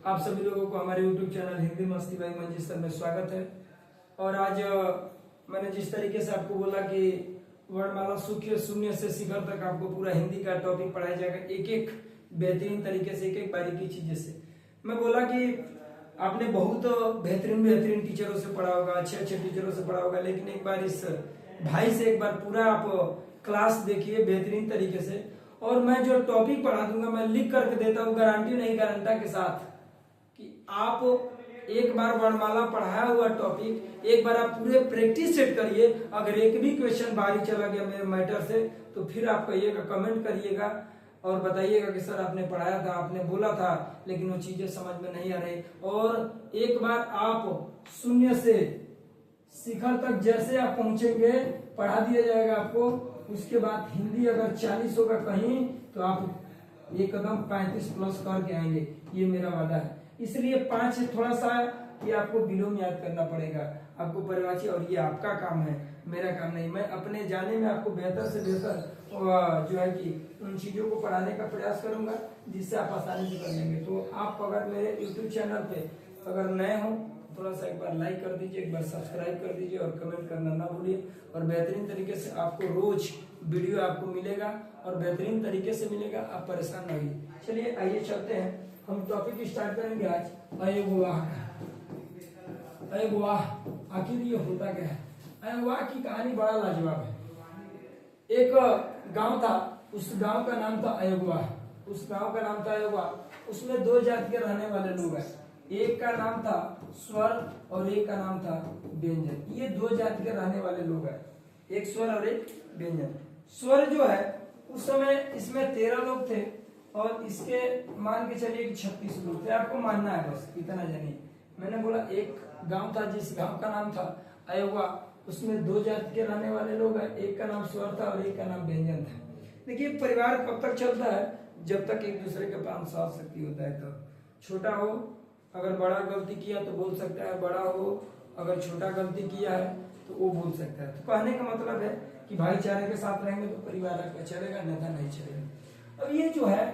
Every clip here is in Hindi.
आप सभी लोगों को हमारे YouTube चैनल हिंदी मस्ती बाई मंजिल सर में स्वागत है। और आज मैंने जिस तरीके से आपको बोला कि वर्णमाला सूक्ष्म शून्य से शिखर तक आपको पूरा हिंदी का टॉपिक पढ़ाया जाएगा, एक एक बेहतरीन तरीके से, एक एक बारीकी चीजें से। मैं बोला कि आपने बहुत बेहतरीन टीचरों से पढ़ा होगा, अच्छे टीचरों से पढ़ा होगा, लेकिन एक बार इस भाई से एक बार पूरा आप क्लास देखिए बेहतरीन तरीके से। और मैं जो टॉपिक पढ़ा दूंगा मैं लिख करके देता हूँ, गारंटी नहीं गारंटा के साथ, कि आप एक बार वर्णमाला पढ़ाया हुआ टॉपिक एक बार आप पूरे प्रैक्टिस सेट करिए। अगर एक भी क्वेश्चन बाहरी चला गया मेरे मैटर से तो फिर आप कहिएगा, कमेंट करिएगा और बताइएगा कि सर आपने पढ़ाया था, आपने बोला था, लेकिन वो चीजें समझ में नहीं आ रही। और एक बार आप शून्य से शिखर तक जैसे आप पहुंचेंगे पढ़ा दिया जाएगा आपको। उसके बाद हिंदी अगर 40 होगा कहीं तो आप एकदम 35 प्लस करके आएंगे, ये मेरा वादा है। इसलिए 5 थोड़ा सा ये आपको विलोम याद करना पड़ेगा, आपको परिभाषा, और ये आपका काम है, मेरा काम नहीं। मैं अपने जाने में आपको बेहतर से बेहतर जो है कि उन चीजों को पढ़ाने का प्रयास करूंगा जिससे आप आसानी से कर लेंगे। तो आप अगर मेरे YouTube चैनल पे अगर नए हो थोड़ा सा एक बार लाइक कर दीजिए, एक बार सब्सक्राइब कर दीजिए और कमेंट करना ना भूलिए। और बेहतरीन तरीके से आपको रोज वीडियो आपको मिलेगा और बेहतरीन तरीके से मिलेगा, आप परेशान ना होइए। चलिए आइए चलते हैं, हम टॉपिक स्टार्ट करेंगे आज अयगुवाह का। अयगुवाह आखिर ये होता क्या है? अयगुवाह की कहानी बड़ा लाजवाब है। एक गांव था, उस गांव का नाम था अयगुवाह। उस गांव का नाम था अयगुवाह। उसमें 2 जाति के रहने वाले लोग हैं, एक का नाम था स्वर और एक का नाम था व्यंजन। ये 2 जाति के रहने वाले लोग हैं, एक स्वर और एक व्यंजन। स्वर जो है उस समय इसमें 13 लोग थे और इसके मान के चलिए कि 36 लोग थे। आपको मानना है, बस इतना जानिए। मैंने बोला एक गांव था जिस गांव का नाम था अयगुवा, उसमें 2 जाति के रहने वाले लोग हैं, एक का नाम स्वर था और एक का नाम व्यंजन था। देखिए परिवार कब तक चलता है? जब तक एक दूसरे के पास साथ शक्ति होता है। तो छोटा हो अगर बड़ा गलती किया तो बोल सकता है, बड़ा हो अगर छोटा गलती किया है तो वो बोल सकता है। तो कहने का मतलब है कि भाईचारे के साथ रहेंगे तो परिवार आपका चलेगा, अन्यथा नहीं चलेगा। अब ये जो है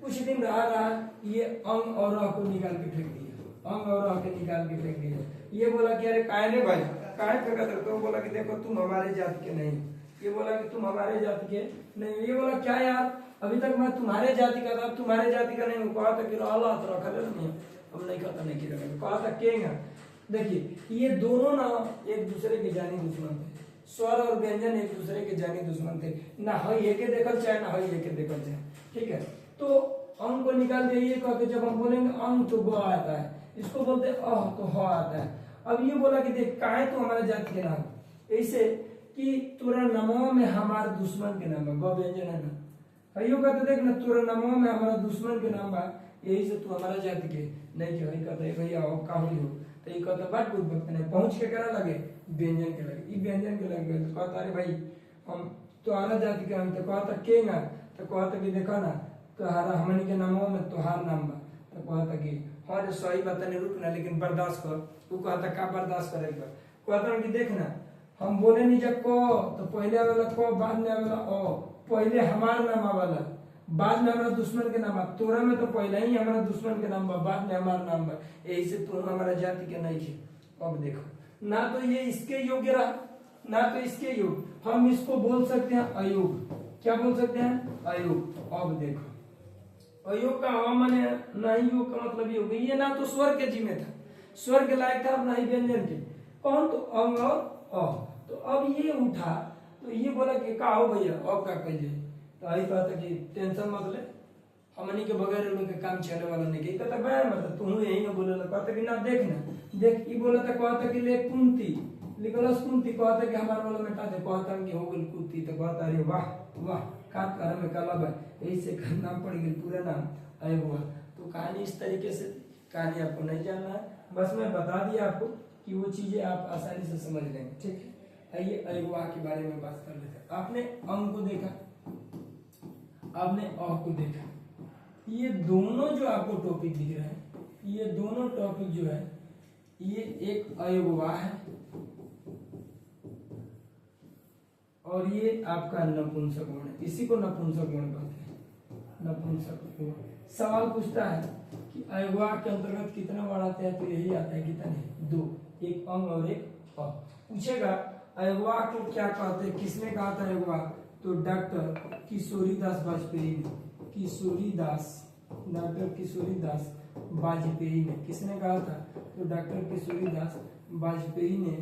कुछ दिन रहा ये अंग और अ को निकाल के फेंक दिया, अंग और अ के निकाल के फेंक दिया। ये बोला कि अरे काहे ने भाई काहे फेंका? तो बोला कि देखो तुम हमारे जाति के नहीं। ये बोला कि तुम हमारे जाति के नहीं। ये बोला क्या यार, अभी तक मैं तुम्हारे जाति का था, तुम्हारे जाति का नहीं। कहा था कि अल्लाह तो रखा नहीं, हम नहीं कहता नहीं किया, कहा था केंगा। देखिए ये दोनों ना एक दूसरे के जानी दुश्मन थे, स्वर और व्यंजन एक दूसरे के जानी दुश्मन थे। ना हई एके देखल चाहे ना हई एके देखल चाहे, ठीक है। तो अंग को निकाल दिया। ये कहते जब हम बोलेंगे अंग तो ग आता है, इसको बोलते अह तो ह आता है। अब ये बोला कि देख काहे तो हमारे जाति के नाम, ऐसे कि तोरा नमो में हमारे दुश्मन के नाम है, ग व्यंजन है ना। हइयो कहते देख ना तोरा नमो में हमारा दुश्मन के नाम बा, यही से तू हमारा जाति के नहीं के। वही कहते भैया हो का हो तो ये कहता बात बुद्ध भक्त ने पहुंच के करा लगे व्यंजन के लगे, व्यंजन के लगे। तो कहता अरे भाई हम तुम्हारा जाति के हम, तो कहता केगा, तो कहता कि देखो ना तुम्हारा हमनी के नामों में तुहार नाम बा। तो कहता कि हाँ जो सही बात नहीं, रुक ना लेकिन बर्दाश्त कर। वो कहता का बर्दाश्त करेगा? कहता कि देख ना हम बोले नहीं जब को तो पहले वाला को बाद में वाला ओ, पहले हमारा नाम वाला बाद में हमारा दुश्मन के नाम। तोरा में तो पहले ही हमारा दुश्मन के नाम बा, बाद में हमारा नाम बा, यही से तुम हमारा जाति के नहीं थे। अब देखो ना तो ये इसके योग्य रहा ना तो इसके योग्य, हम इसको बोल सकते हैं अयोग। क्या बोल सकते हैं? अयोग। अब देखो अयोग का ह माने नहीं, योग का मतलब योग। ये ना तो स्वर के जिम्मे था, स्वर के लायक था, ना ही व्यंजन के। कौन? तो अंग और अ। तो अब ये उठा तो ये बोला कि का हो भैया अब का कहिए। तो आई कहता कि टेंशन मत ले, हमनी के बगैर लोग के काम चले वाला नहीं। कहता बे मतलब तू यही में बोले। कहता कि ना देख ना देख, ई बोला था। कहता कि ले कुंती लिखलस कुंती, कहता कि हमारे वाला मिटा दे। कहता कि हो गई कुंती। तो कहता अरे वाह वाह का कर में कलब है, यही से नाम पड़ गई पूरा नाम अयगुवा। तो कहानी इस तरीके से, कहानी आपको नहीं जानना है, बस मैं बता दिया आपको कि वो चीजें आप आसानी से समझ लेंगे, ठीक है। आइए अयगुवा के बारे में बात कर लेते हैं। आपने अंग को देखा, आपने अ को देखा, ये दोनों जो आपको टॉपिक दिख रहे हैं, ये दोनों टॉपिक जो है ये एक अयगुवा है और ये आपका नपुंसक वर्ण है। इसी को नपुंसक वर्ण कहते हैं, नपुंसक वर्ण। सवाल पूछता है कि अयवाक के अंतर्गत कितना वर्ड आते हैं, तो यही आता है कितने, 2, एक अंग और एक अ। पूछेगा अयवाक को क्या कहते हैं, किसने कहा था अयवाक, तो डॉक्टर किशोरीदास वाजपेयी ने, डॉक्टर किशोरीदास वाजपेयी ने किसने कहा था, तो डॉक्टर किशोरीदास वाजपेयी ने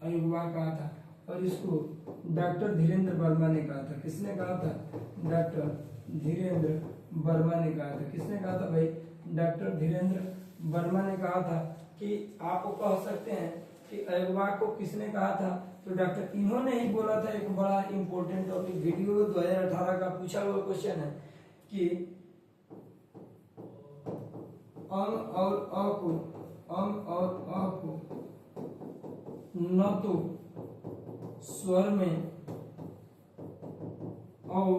अयवाक कहा था। और इसको डॉक्टर धीरेन्द्र वर्मा ने कहा था, किसने कहा था, डॉक्टर धीरेन्द्र वर्मा ने कहा था। किसने कहा था भाई, डॉक्टर धीरेन्द्र वर्मा ने कहा था। कि आप कह सकते हैं कि अयवाक को किसने कहा था, तो डॉक्टर, इन्होंने ही बोला था। एक बड़ा इंपॉर्टेंट टॉपिक, वीडियो 2018 का पूछा हुआ क्वेश्चन है कि अंग और अ को न तो स्वर में और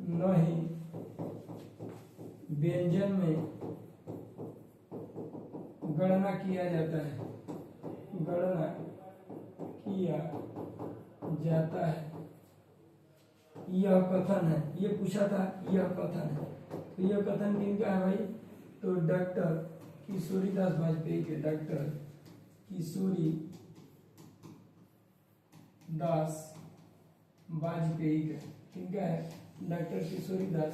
न ही व्यंजन में गणना किया जाता है, यह कथन है। ये पूछा था, यह कथन है। तो यह कथन किनका है भाई, तो डॉक्टर किशोरीदास वाजपेयी के, डॉक्टर किशोरीदास वाजपेयी का, किनका है, डॉक्टर किशोरीदास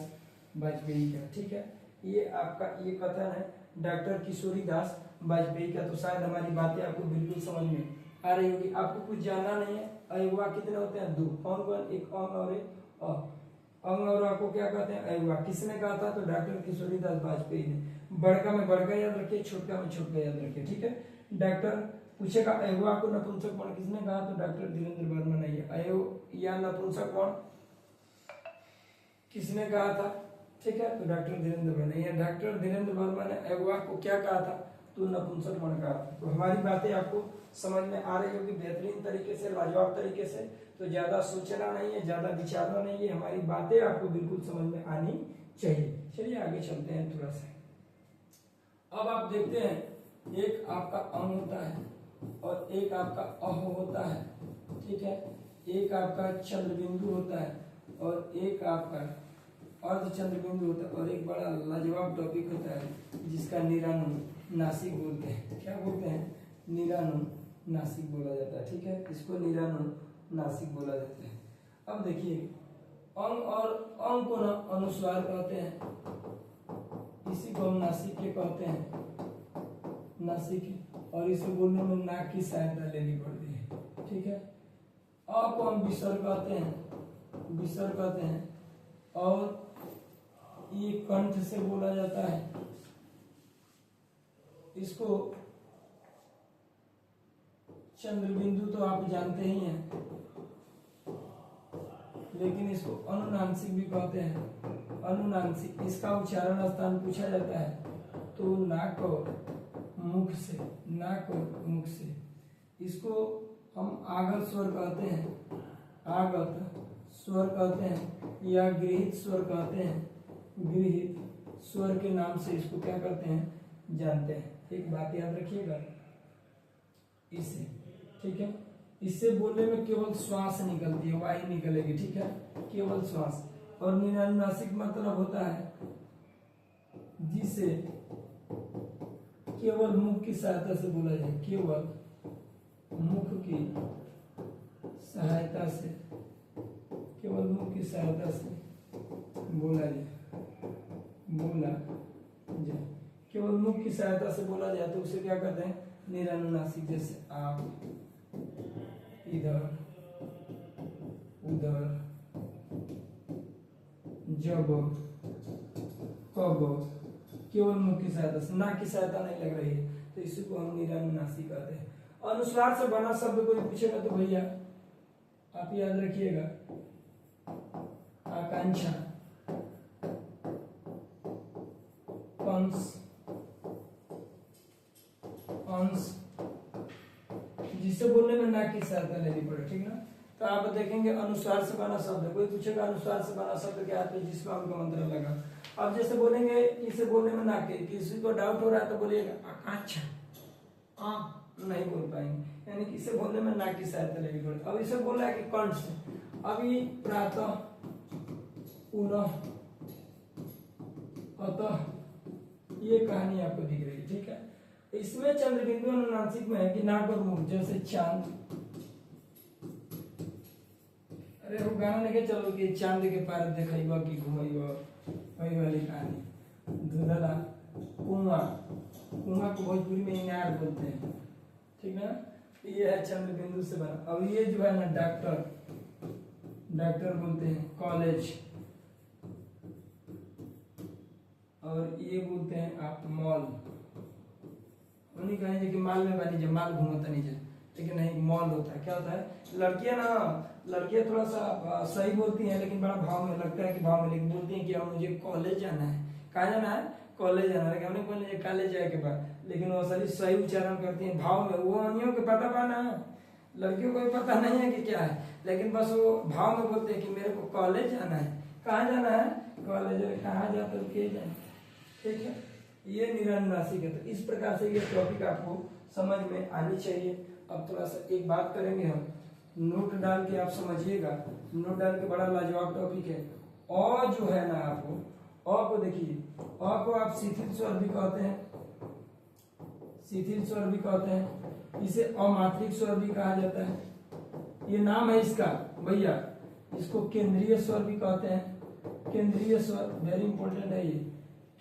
वाजपेयी का। ठीक है, ये आपका ये कथन है डॉक्टर किशोरीदास वाजपेयी का। तो शायद हमारी बातें आपको बिल्कुल समझ में आ रही होगी। आपको कुछ जानना नहीं है। अयवाक कितने होते हैं, 2, कौन कौन, एक अंग और एक अ। अंग और अ को क्या कहते हैं, अयवाक। किसने कहा था, तो डॉक्टर किशोरीदास वाजपेयी ने। बड़का में बड़का याद रखिए, छोटका में छोटका याद रखिए। ठीक है, डॉक्टर पूछेगा अयवाक को नपुंसक वर्ण किसने कहा, तो डॉक्टर धीरेन्द्र वर्मा ने। अयो या नपुंसक वर्ण किसने कहा था, ठीक है, तो डॉक्टर धीरेन्द्र वर्मा। डॉक्टर धीरेन्द्र वर्मा ने अयवाक को क्या कहा था, तो नपुंसक वर्ण कहा था। तो हमारी बातें आपको समझ में आ रही होगी बेहतरीन तरीके से, लाजवाब तरीके से। तो ज्यादा सोचना नहीं है, ज्यादा विचारना नहीं है, हमारी बातें आपको बिल्कुल समझ में आनी चाहिए। चलिए आगे चलते हैं थोड़ा सा। अब आप देखते हैं, एक आपका अंग होता है और एक आपका अह होता है। ठीक है, एक आपका चंद्र बिंदु होता है और एक आपका अर्धचंद्र बिंदु होता है। और एक बड़ा लाजवाब टॉपिक होता है जिसका निरानुनासिक बोलते हैं। क्या बोलते हैं, निरानुनासिक बोला जाता है। ठीक है, इसको निरानुनासिक बोला जाता है। अब देखिए, अंग और अंग को ना अनुस्वार कहते हैं, इसी को हम नासिक के कहते हैं, नासिक। और इसे बोलने में नाक की सहायता लेनी पड़ती है। ठीक है, अ को हम विसर्ग कहते हैं और ये कंठ से बोला जाता है। इसको चंद्र बिंदु तो आप जानते ही हैं, लेकिन इसको अनुनासिक भी कहते हैं। अनुनासिक, इसका उच्चारण स्थान पूछा जाता है तो नाक और मुख से। इसको हम आगत स्वर कहते हैं, या गृहीत स्वर कहते हैं। गृहीत स्वर के नाम से इसको क्या करते हैं, जानते हैं। एक बात याद रखिएगा, इससे, ठीक है, इससे बोलने में केवल श्वास निकलती है, वायु निकलेगी। ठीक है, केवल श्वास। और निरानुनासिक मतलब होता है जिसे केवल मुख की सहायता से बोला जाए, केवल मुख की सहायता से, केवल मुख की सहायता से बोला जाए, केवल मुख की सहायता से बोला जाए तो उसे क्या कहते हैं, निरानुनासिक। जैसे आप, इधर, उधर, जब, कब, केवल मुख की सहायता से, नाक की सहायता नहीं लग रही है, तो इसी को हम निरानुनासिक कहते हैं। अनुस्वार से बना शब्द कोई पूछेगा तो भैया आप याद रखिएगा, आकांक्षा, कंस, अंश, जिसे बोलने में नाक की सहायता लेनी पड़े। ठीक ना, तो आप देखेंगे अनुस्वार से बना शब्द, कोई पूछेगा अनुस्वार से बना शब्द क्या है, जिसमें आपका मंत्र लगा। अब जैसे बोलेंगे इसे बोलने में नाक, किसी को डाउट हो रहा है तो बोलिएगा आकांक्षा, नहीं बोल पाएंगे, यानी कि इसे बोलने में नाक की सहायता लेनी पड़े। अब इसे बोला है कि कंठ से, अभी प्रातः, पुनः, अतः ये कहानी आपको दिख रही है, ठीक है। इसमें चंद्र बिंदु अनुनासिक में है कि नाक और मुख, जैसे चांद। अरे वो गाना लेके चलो कि चांद के पार देखइबा कि घुमइबा, वही वाली कहानी। धुंधला कुआं, कुआं को भोजपुरी में इनार बोलते हैं, ठीक है। ये है चंद्र बिंदु से बना। अब ये जो है ना डॉक्टर, डॉक्टर बोलते हैं। कॉलेज, और ये बोलते हैं आप मॉल। उन्हीं कहेंगे कि माल में बनी जब माल घूमता नहीं जाए, लेकिन नहीं, मॉल होता है। क्या होता है, लड़कियां ना, लड़कियां थोड़ा सा सही बोलती हैं लेकिन बड़ा भाव में लगता है कि भाव में, लेकिन बोलती हैं कि अब मुझे कॉलेज जाना है। कहाँ जाना है, कॉलेज जाना है। लेकिन हमने बोले कॉलेज जाए के बाद, लेकिन वो सही उच्चारण करती हैं भाव में। वो अन्यों के पता पाना, लड़कियों को भी पता नहीं है कि क्या है, लेकिन बस वो भाव में बोलते हैं कि मेरे को कॉलेज जाना है। कहाँ जाना है, कॉलेज। कहाँ जाते हो, के जाए, ठीक है। ये निरनुनासिक है। तो इस प्रकार से ये टॉपिक आपको समझ में आनी चाहिए। अब थोड़ा सा एक बात करेंगे हम, नोट डाल के आप समझिएगा। नोट डाल के बड़ा लाजवाब टॉपिक है। और जो है ना आपको, अ को देखिए, अ को आप शिथिल स्वर भी कहते हैं, शिथिल स्वर भी कहते हैं। इसे अमात्रिक स्वर भी कहा जाता है। ये नाम है इसका भैया। इसको केंद्रीय स्वर भी कहते हैं। केंद्रीय स्वर वेरी इंपॉर्टेंट है ये,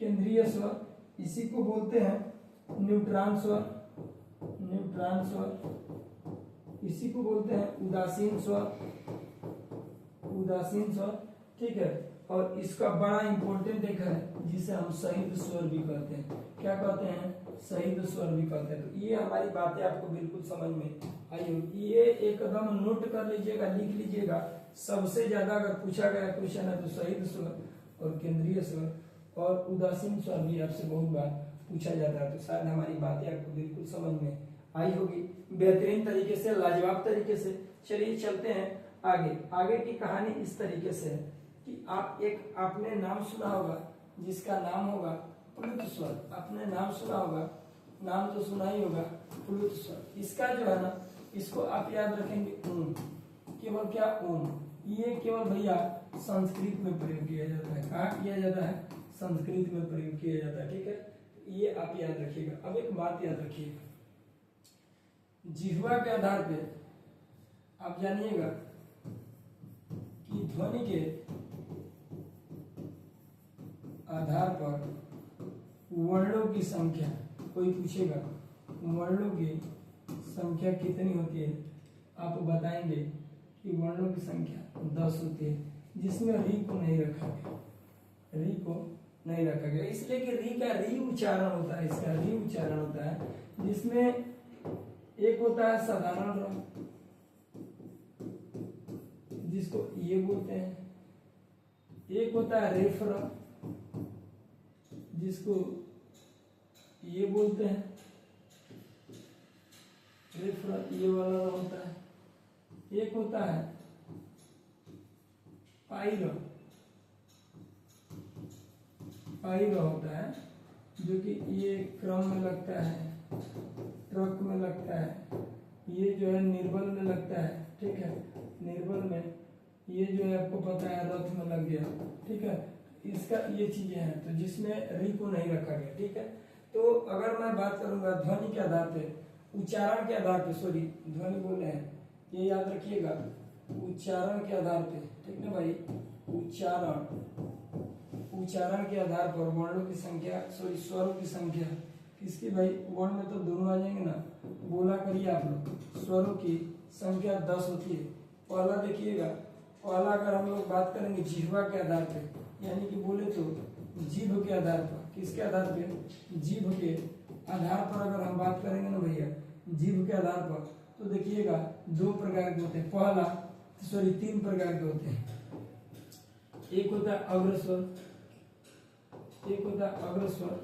केंद्रीय स्वर। इसी को बोलते हैं न्यूट्रॉन स्वर, न्यूट्रॉन स्वर। इसी को बोलते हैं उदासीन स्वर, उदासीन स्वर, ठीक है। और इसका बड़ा इंपॉर्टेंट एक है जिसे हम शहीद स्वर भी कहते हैं। क्या कहते हैं, शहीद स्वर भी कहते हैं। तो ये हमारी बातें आपको बिल्कुल समझ में आई होगी। ये एकदम नोट कर लीजिएगा, लिख लीजिएगा। सबसे ज्यादा अगर पूछा गया क्वेश्चन है तो शहीद स्वर और केंद्रीय स्वर और उदासीन स्वर भी आपसे बहुत बार पूछा जाता है। तो शायद हमारी बातें आपको बिल्कुल समझ में आई होगी बेहतरीन तरीके से, लाजवाब तरीके से। चलिए चलते हैं आगे। आगे की कहानी इस तरीके से है कि आपने नाम सुना होगा जिसका नाम होगा प्लुत स्वर। आपने नाम सुना होगा, नाम तो सुना ही होगा, प्लुत स्वर। इसका जो है ना, इसको आप याद रखेंगे ऊम, केवल क्या ऊम। ये केवल भैया संस्कृत में प्रयोग किया जाता है। कहाँ किया जाता है, संस्कृत में प्रयोग किया जाता है, ठीक है। ये आप याद रखिएगा। अब एक बात याद रखिएगा, जिह्वा के आधार पे आप जानिएगा कि ध्वनि के आधार पर वर्णों की संख्या, कोई पूछेगा वर्णों की संख्या कितनी होती है, आप बताएंगे कि वर्णों की संख्या 10 होती है, जिसमें री को नहीं रखा गया, री को नहीं रखा गया इसलिए कि री का री उच्चारण होता है, इसका री उच्चारण होता है, जिसमें एक होता है साधारण र, जिसको ये बोलते हैं, एक होता है रेफ र, जिसको ये बोलते हैं रेफ र, ये वाला होता है। एक होता है पाइर, पाइर होता है जो कि ये क्रम में लगता है, ट्रक में लगता है, ये जो है निर्बल में लगता है, ठीक है, निर्बल में। ये जो है आपको पता है रथ में लग गया, ठीक है। इसका ये चीजें हैं तो जिसमें री को नहीं रखा गया, ठीक है। तो अगर मैं बात करूंगा ध्वनि के आधार पे, उच्चारण के आधार पे, सॉरी ध्वनि बोले हैं, ये याद रखिएगा, उच्चारण के आधार पे, ठीक ना भाई। उच्चारण, उच्चारण के आधार पर वर्णों की संख्या, सॉरी स्वरों की संख्या किसकी भाई, वर्ण में तो दोनों आ जाएंगे ना, बोला करिए आप लोग। स्वरों की संख्या 10 होती है। पहला देखिएगा, पहला अगर हम लोग बात करेंगे जिह्वा के आधार पे, यानी कि बोले तो जीभ के आधार पर, किसके आधार पे, जीभ के आधार पर अगर हम बात करेंगे ना भैया, जीभ के आधार पर, तो देखिएगा 2 प्रकार के होते हैं। पहला, सॉरी 3 प्रकार के होते हैं। एक होता है अग्रस्वर, एक होता है अग्रस्वर,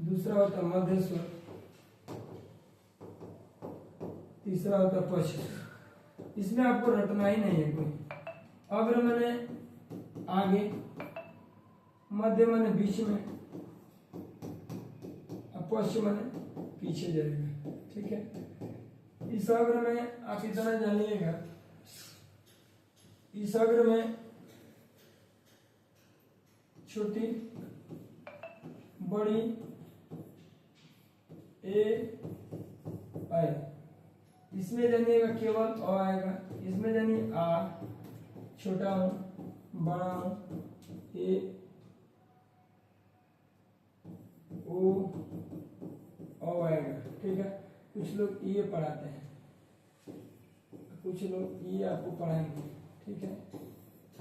दूसरा होता है मध्य स्वर, तीसरा होता है पश्च स्वर। इसमें आपको रटना ही नहीं है कोई। अग्र मैंने आगे, मध्य मैंने बीच में, और पश्च मैंने पीछे जाएगा, ठीक है। इस अग्र में आप इतना जानिएगा, इस अग्र में छोटी बड़ी ए आई, इसमें जानिएगा केवल अ आएगा, इसमें जानिए आ, छोटा हूं बड़ा हूं ए ओ ओ आएगा, ठीक है। कुछ लोग ये पढ़ाते हैं, कुछ लोग ये आपको पढ़ाएंगे, ठीक है,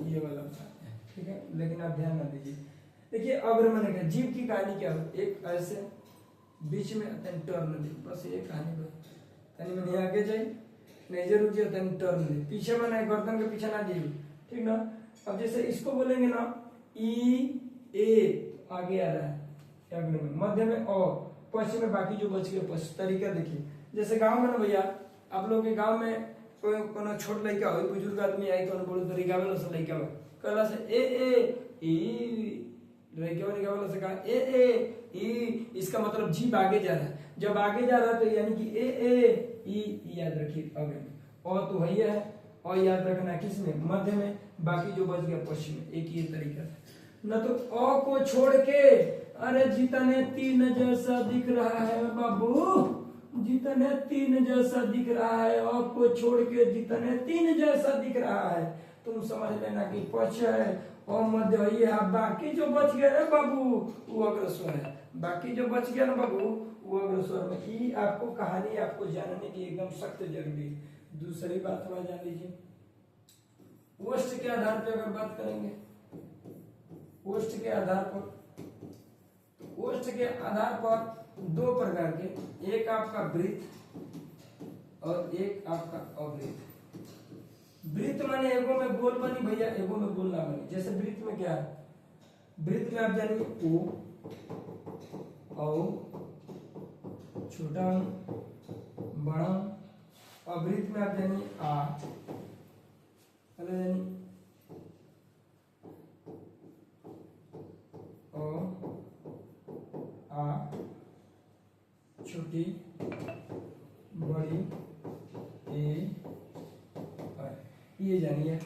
ये वाला पढ़ाते हैं, ठीक है, लेकिन आप ध्यान ना दीजिए। देखिए अगर मैंने कहा जीव की कहानी क्या हो, एक ऐसे बीच में टर्न दे, बस ये कहानी बस तनी मैंने आगे जाए नहीं जरूर जी तनी टर्न दे, पीछे मैंने गर्दन के पीछे ना जाइए, ठीक ना। अब जैसे इसको बोलेंगे ना ई ए आगे आ रहा है अग्र में, मध्य में ओ, पश्चिम में बाकी जो बच गए पश्चिम। तरीका देखिए जैसे गांव में ना भैया, आप लोग के गांव में कोई कोनो छोट लड़का हो, बुजुर्ग आदमी आई तो बोलो तरीका वाला से लड़का कहला से ए लड़का वाला से कहा ए ई, इसका मतलब जीभ आगे जा रहा है। जब आगे जा रहा है तो यानी कि ए ई याद रखिए अग्र में, और तो वही है और याद रखना किसमें, मध्य में, बाकी जो बच गया पश्चिम में। एक ये तरीका है न, तो अ को छोड़ के, अरे जितने तीन जैसा दिख रहा है बाबू, जितने तीन जैसा दिख रहा है, अ को छोड़ के जितने तीन जैसा दिख रहा है, तुम समझ लेना कि पक्ष है और मध्य ये है। बाकी जो बच गया है बाबू वो अग्रस्वर है, बाकी जो बच गया ना बाबू वो अग्रस्वर में। ये आपको कहानी आपको जानने की एकदम सख्त जरूरी है। दूसरी बात वह जान लीजिए, ओष्ठ के आधार पर अगर बात करेंगे, ओष्ठ के आधार पर, ओष्ठ के आधार पर दो प्रकार के, एक आपका वृत्त और एक आपका अवृत्त। वृत्त माने एगो में गोल बनी भैया, एगो में गोल ना बनी। जैसे वृत्त में क्या है, वृत्त में आप जानिए ओ छोटा बड़ा, और वृत्त में आप जानिए आ जानिए ओ आ छोटी बड़ी ए, ये जानिए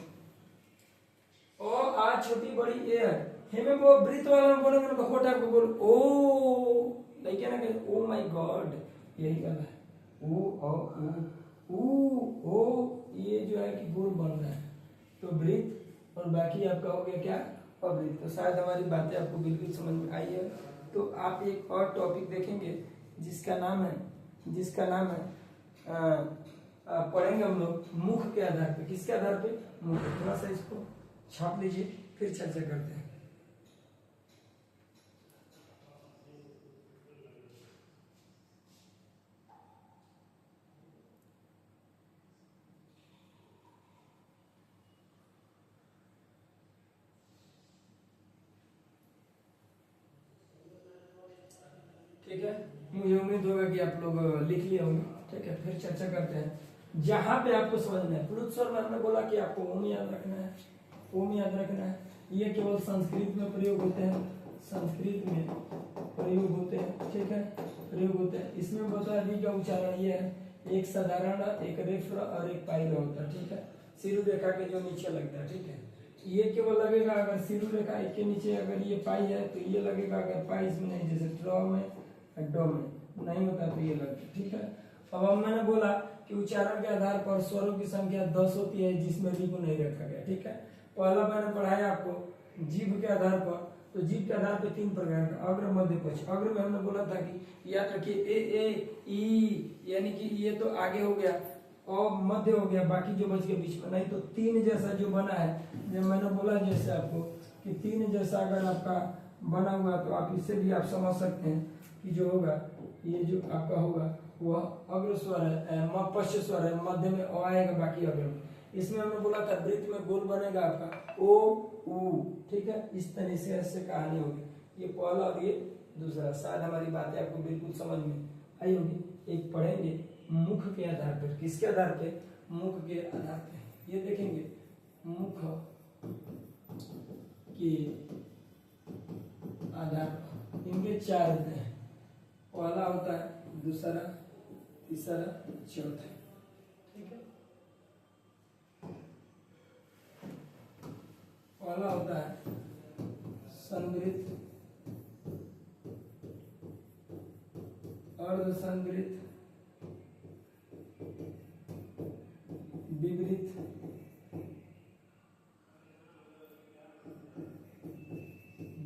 ओ आ छोटी बड़ी ए है। हेमे वो वृत्त वाला में बोलोगे ना होठा को बोल ओ, देखिए ना कि ओ माय गॉड, यही वाला है ओ, ये जो है कि गोल बन रहा है, तो वृत्त, और बाकी आपका हो गया क्या अवृत्त। तो शायद हमारी बातें आपको बिल्कुल समझ में आई है। तो आप एक और टॉपिक देखेंगे जिसका नाम है पढ़ेंगे हम लोग मुख के आधार पे। किसके आधार पे, मुख। थोड़ा सा इसको छाप लीजिए, फिर चर्चा करते हैं। ठीक है, मुझे उम्मीद होगा कि आप लोग लिख लिए होंगे। ठीक है, फिर चर्चा करते हैं जहां पे आपको समझना है। प्लुत स्वर में हमने बोला कि आपको ओम याद रखना है, ओम याद रखना है। ये केवल संस्कृत में प्रयोग होते हैं, संस्कृत में प्रयोग होते हैं, ठीक है, प्रयोग होते हैं। इसमें बता दी का उच्चारण ये है, एक साधारण, एक रेफ्र और एक पाइल होता है, ठीक है, सिरु रेखा के जो नीचे लगता है, ठीक है। ये केवल लगेगा अगर सिरु रेखा एक के नीचे अगर ये पाई है तो ये लगेगा, अगर पाई इसमें नहीं, जैसे ट्रॉ में डो में नहीं होता तो ये लगता है, ठीक है। अब हम मैंने बोला कि उच्चारण के आधार पर स्वरों की संख्या 10 होती है जिसमें री को नहीं रखा गया, ठीक है। पहला मैंने पढ़ाया आपको जीभ के आधार पर, तो जीभ के आधार पर 3 प्रकार का, अग्र मध्य पक्ष। अग्र में हमने बोला था कि याद रखिए ए ई, यानी कि ये तो आगे हो गया और मध्य हो गया, बाकी जो बच गया बीच में। नहीं तो 3 जैसा जो बना है, जब मैंने बोला जैसे आपको कि 3 जैसा अगर आपका बना हुआ तो आप इससे भी आप समझ सकते हैं कि जो होगा ये जो आपका होगा वह अग्र स्वर है, पश्च स्वर है, मध्य में ओ आएगा, बाकी अग्र में। इसमें हमने बोला था वृत्त में गोल बनेगा आपका ओ उ, ठीक है। इस तरह से ऐसे कहानी होगी। ये पहला और ये दूसरा। शायद हमारी बातें आपको बिल्कुल समझ में आई होगी। एक पढ़ेंगे मुख के आधार पर। किसके आधार पे, मुख के आधार पे। ये देखेंगे मुख के आधार पर इनके 4 होते हैं। पहला होता है, दूसरा, तीसरा, चौथा, ठीक है। पहला होता है संवृत्त, अर्धसंवृत विवृत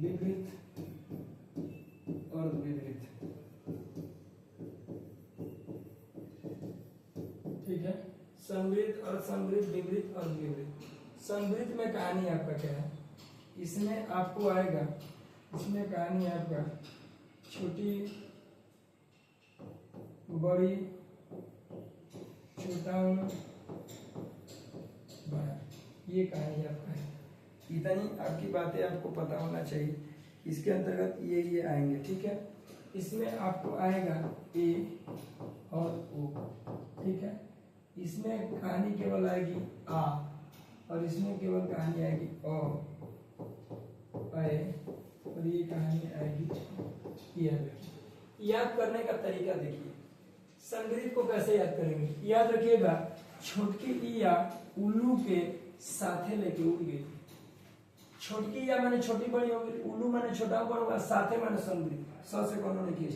विवृत और विवृत। ठीक है, संवृत और संवृत, विवृत और विवृत। संवृत में कहानी आपका क्या है, इसमें आपको आएगा, इसमें कहानी आपका छोटी बड़ी छोटा बड़ा, ये कहानी आपका है। इतनी आपकी बातें आपको पता होना चाहिए। इसके अंतर्गत ये आएंगे। ठीक है, इसमें आपको आएगा ए और ओ। ठीक है, इसमें कहानी केवल आएगी आ, और इसमें केवल कहानी आएगी ओ, ए, और ये कहानी आएगी या। याद करने का तरीका देखिए, संवृत को कैसे याद करेंगे। याद रखिएगा, छोटकी ईया उल्लू के साथे लेके उड़ गई। छोटकी ईया माने छोटी बड़ी होगी, उल्लू माने छोटा बड़ा, साथे माने संवृत, स से कोनो ने किया।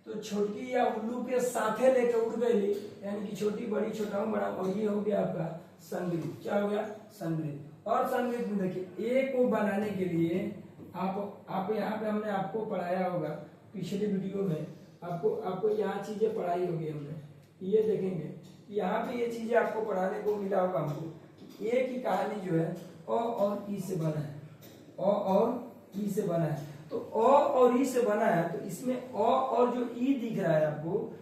तो छोटकी ईया उल्लू के साथे लेके उड़ गई, यानी कि छोटी बड़ी छोटा बड़ा, और ये हो गया आपका संवृत। क्या हो गया, संवृत। और संवृत में देखिए, ए को बनाने के लिए आप यहाँ पे हमने आपको पढ़ाया होगा पिछले वीडियो में, आपको यहाँ चीजें पढ़ाई होगी हमने। ये देखेंगे, यहाँ पे ये चीजें आपको पढ़ाने को मिला होगा हमको। ए की कहानी जो है अ और ई से बना है, अ और ई से बना है। तो अ और ई से बना है, तो इसमें अ और जो ई दिख रहा है आपको,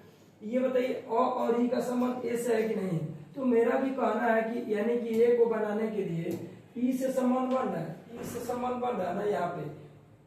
ये बताइए अ और ई का संबंध ए से है कि नहीं। तो मेरा भी कहना है कि यानी कि ए को बनाने के लिए ई से संबंध बन रहा है, ई से संबंध बन रहा है ना। यहाँ पे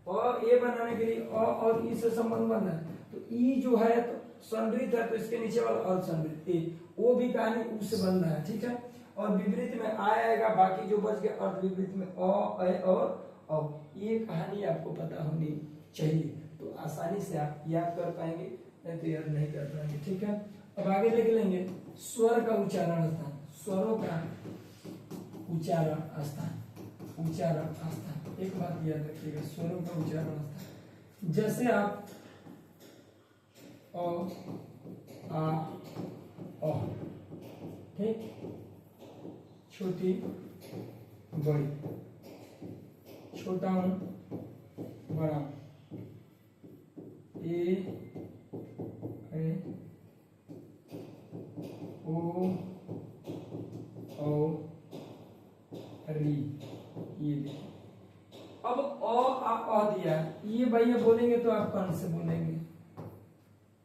और ए बनाने के लिए अ और ई से संबंध बन रहा है। तो ई जो है तो संवृत है, तो इसके नीचे वाला अर्धसंवृत ए, वो भी कहानी उ से बन रहा है। ठीक है, और विवृत में आएगा, बाकी जो बच गया अर्धविवृत में अ, ए और औ। ये कहानी आपको पता होनी चाहिए, तो आसानी से आप याद कर पाएंगे, नहीं तो याद नहीं कर पाएंगे। ठीक है, अब आगे देख लेंगे स्वर का उच्चारण स्थान, स्वरों का उच्चारण स्थान, उच्चारण स्थान। एक बात याद रखिएगा, स्वरों का उच्चारण स्थान, जैसे आप अ, आ, औ, ठीक, छोटी बड़ी, छोटा बड़ा, ए ओ री। ये देखिए, अब अ दिया, ये भैया बोलेंगे तो आप कौन से बोलेंगे,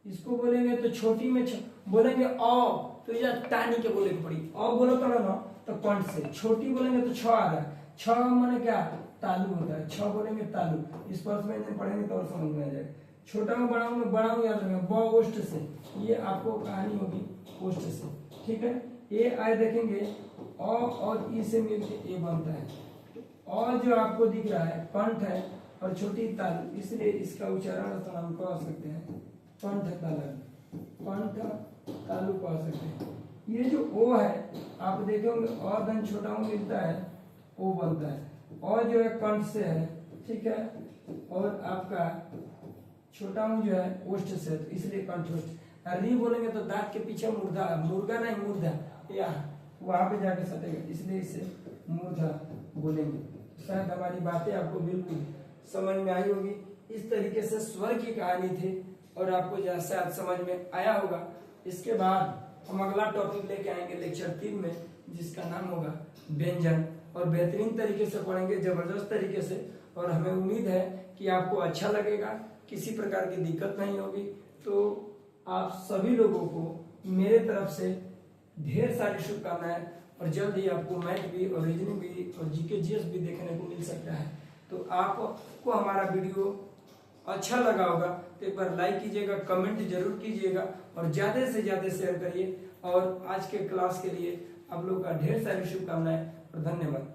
इसको बोलेंगे तो छोटी में बोलेंगे अ, तो ये टानी के बोले पड़ी। अ बोलो तो ना तो कंठ से, छोटी बोलेंगे तो छ आ रहा है, छ माने क्या, तालु होता है, छ बोलेंगे तालु। इस पर में पढ़ेंगे तो और समझ में आ जाएगा। छोटा में बड़ा याद रखेंगे, ब ओष्ठ से, ये आपको कहानी होगी ओष्ठ से। ठीक है, ए आए देखेंगे अ और ई से मिलकर ए बनता है। अ जो आपको दिख रहा है कंठ है और छोटी तालु, इसलिए इसका उच्चारण हम कह सकते हैं कंठ तालु, कंठ तालु कह सकते हैं। ये जो ओ है आप देखेंगे अ धन छोटा मिलता है, ओ बनता है। और जो है कंठ से है, ठीक है, और आपका छोटा जो है ओष्ठ से, तो इसलिए कंठोष्ठ। री बोलेंगे तो दांत के पीछे मूर्धा, मुर्गा नहीं मूर्धा, या वहां पे जाके सटेगा, इसलिए इसे मूर्धा बोलेंगे। शायद हमारी बातें आपको बिल्कुल समझ में आई होगी। इस तरीके से स्वर की कहानी थी और आपको जैसे आज समझ में आया होगा। इसके बाद हम अगला टॉपिक लेके आएंगे लेक्चर 3 में, जिसका नाम होगा व्यंजन, और बेहतरीन तरीके से पढ़ेंगे, जबरदस्त तरीके से। और हमें उम्मीद है कि आपको अच्छा लगेगा, किसी प्रकार की दिक्कत नहीं होगी। तो आप सभी लोगों को मेरे तरफ से ढेर सारी शुभकामनाएं, और जल्द ही आपको मैथ भी और रीजनिंग भी और जीके जीएस भी देखने को मिल सकता है। तो आपको हमारा वीडियो अच्छा लगा होगा तो एक बार लाइक कीजिएगा, कमेंट जरूर कीजिएगा, और ज्यादा से ज्यादा शेयर करिए। और आज के क्लास के लिए आप लोग का ढेर सारी शुभकामनाएं और धन्यवाद।